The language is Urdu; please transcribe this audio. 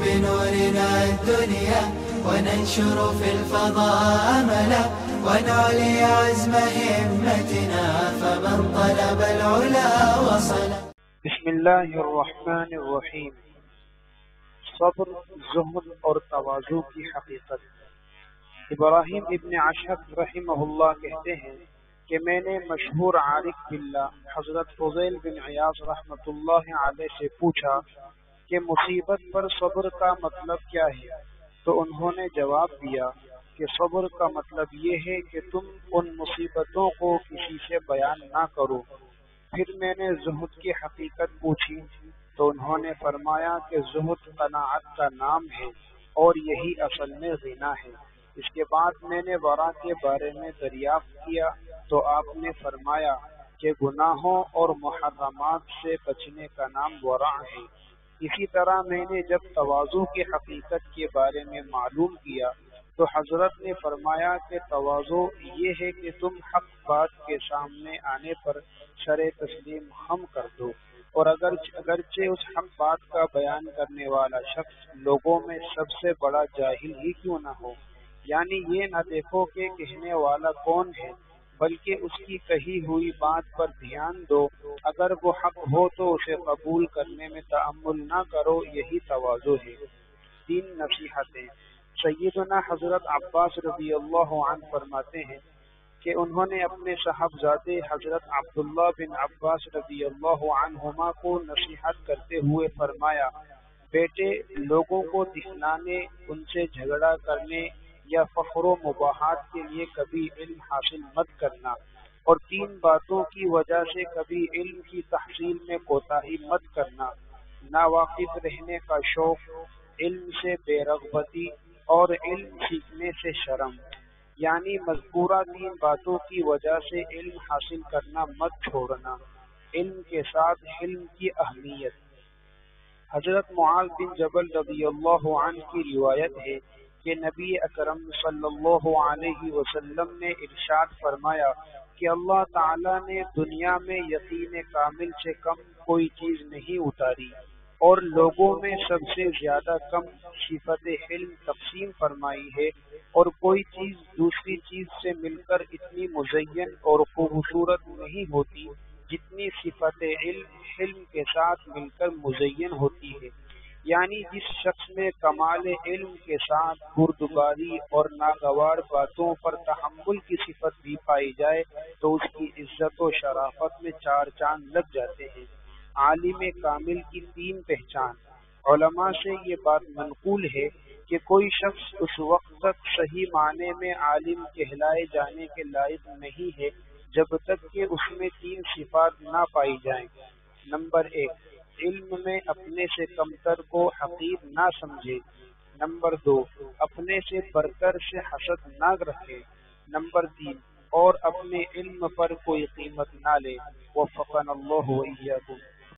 بنورنا الدنيا وننشر في الفضاء أملا ونعلي عزم همتنا فمن طلب العلا وصل. بسم اللہ الرحمن الرحیم. صبر، زہد اور تواضع کی حقیقت. ابراہیم ابن اشہب رحمہ اللہ کہتے ہیں کہ میں نے مشہور عارف باللہ حضرت فضیل بن عیاض رحمۃ اللہ علیہ سے پوچھا کہ مصیبت پر صبر کا مطلب کیا ہے؟ تو انہوں نے جواب دیا کہ صبر کا مطلب یہ ہے کہ تم ان مصیبتوں کو کسی سے بیان نہ کرو. پھر میں نے زہد کی حقیقت پوچھی تو انہوں نے فرمایا کہ زہد قناعت کا نام ہے اور یہی اصل میں غنا ہے. اس کے بعد میں نے ورع کے بارے میں دریافت کیا تو آپ نے فرمایا کہ گناہوں اور محرمات سے بچنے کا نام ورع ہے. اسی طرح میں نے جب تواضع کی حقیقت کے بارے میں معلوم کیا تو حضرت نے فرمایا کہ تواضع یہ ہے کہ تم حق بات کے سامنے آنے پر سر تسلیم خم کر دو، اور اگرچہ اس حق بات کا بیان کرنے والا شخص لوگوں میں سب سے بڑا جاہل ہی کیوں نہ ہو. یعنی یہ نہ دیکھو کہ کہنے والا کون ہے، بلکہ اس کی کہی ہوئی بات پر دھیان دو. اگر وہ حق ہو تو اسے قبول کرنے میں تأمل نہ کرو، یہی تواضع ہے. 3 نصیحتیں. سیدنا حضرت عباس رضی اللہ عنہ فرماتے ہیں کہ انہوں نے اپنے صاحبزادے حضرت عبداللہ بن عباس رضی اللہ عنہما کو نصیحت کرتے ہوئے فرمایا، بیٹے، لوگوں کو دکھلانے، ان سے جھگڑا کرنے یا فخر و مباحات کے لیے کبھی علم حاصل مت کرنا، اور 3 باتوں کی وجہ سے کبھی علم کی تحصیل میں کوتاہی مت کرنا: ناواقف رہنے کا شوق، علم سے بے رغبتی اور علم سیکھنے سے شرم. یعنی مذکورہ 3 باتوں کی وجہ سے علم حاصل کرنا مت چھوڑنا. علم کے ساتھ علم کی اہمیت. حضرت معاذ بن جبل رضی اللہ عنہ کی روایت ہے کہ نبی اکرم صلی اللہ علیہ وسلم نے ارشاد فرمایا کہ اللہ تعالی نے دنیا میں یقین کامل سے کم کوئی چیز نہیں اتاری، اور لوگوں میں سب سے زیادہ کم صفت علم تقسیم فرمائی ہے، اور کوئی چیز دوسری چیز سے مل کر اتنی مزین اور خوبصورت نہیں ہوتی جتنی صفت علم کے ساتھ مل کر مزین ہوتی ہے. یعنی جس شخص میں کمال علم کے ساتھ بردباری اور ناگوار باتوں پر تحمل کی صفت بھی پائی جائے تو اس کی عزت و شرافت میں 4 چاند لگ جاتے ہیں. عالم کامل کی 3 پہچان. علماء سے یہ بات منقول ہے کہ کوئی شخص اس وقت تک صحیح معنی میں عالم کہلائے جانے کے لائق نہیں ہے جب تک کہ اس میں 3 صفات نہ پائی جائیں. نمبر 1، علم میں اپنے سے کمتر کو حقیر نہ سمجھے. نمبر 2، اپنے سے برتر سے حسد نہ رکھے. نمبر 3، اور اپنے علم پر کوئی قیمت نہ لے. وفقنا اللہ و ایاکم.